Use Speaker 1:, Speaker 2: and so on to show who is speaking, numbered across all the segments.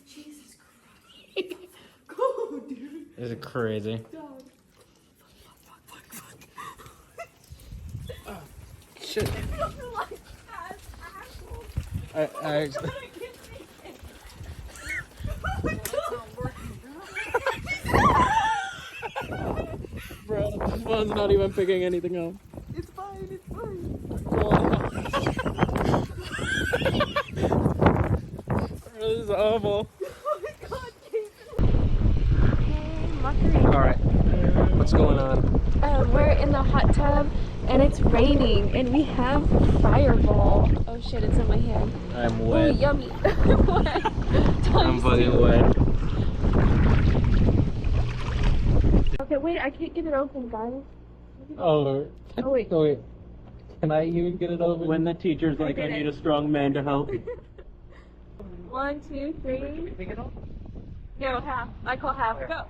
Speaker 1: Jesus Christ. Go, dude.
Speaker 2: Is it crazy?
Speaker 1: Dog.
Speaker 2: Oh, shit. I Bro, this phone's not even picking anything up.
Speaker 1: It's fine, it's fine.
Speaker 2: Bro, this is awful.
Speaker 1: Oh my god, Jason.
Speaker 2: Alright, what's going on?
Speaker 1: We're in the hot tub and it's raining and we have Fireball. Oh shit, it's in my hand.
Speaker 2: I'm
Speaker 1: Oh,
Speaker 2: wet.
Speaker 1: yummy. Wet.
Speaker 2: I'm fucking wet.
Speaker 1: Okay, wait, I can't get it open, guys.
Speaker 2: Oh,
Speaker 1: wait.
Speaker 2: Oh, wait. Can I even get it open? When the teacher's like, I need a strong man to help.
Speaker 1: 1, 2, 3. No, half. I call half. Go.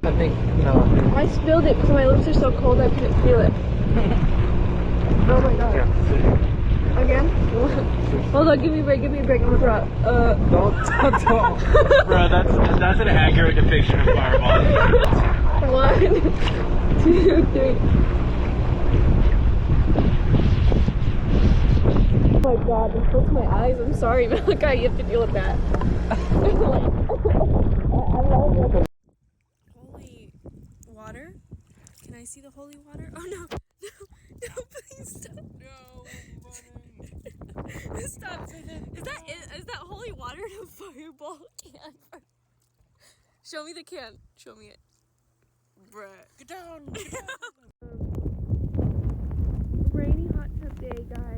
Speaker 2: I think, no.
Speaker 1: I spilled it because my lips are so cold I couldn't feel it. Oh my god.
Speaker 2: Yeah.
Speaker 1: Again? Hold on, give me a break, I'm gonna throw up.
Speaker 2: Don't. Bro, that's an accurate depiction of Fireball.
Speaker 1: 1, 2, 3. Oh my god, this hurts my eyes. I'm sorry, Malachi, you have to deal with that. Holy water? Can I see the holy water? Oh no, no, please stop.
Speaker 2: No,
Speaker 1: Stop. Is that holy water in a Fireball can? Show me the can. Show me it. Bruh.
Speaker 2: Get down!
Speaker 1: Rainy hot tub day, guys.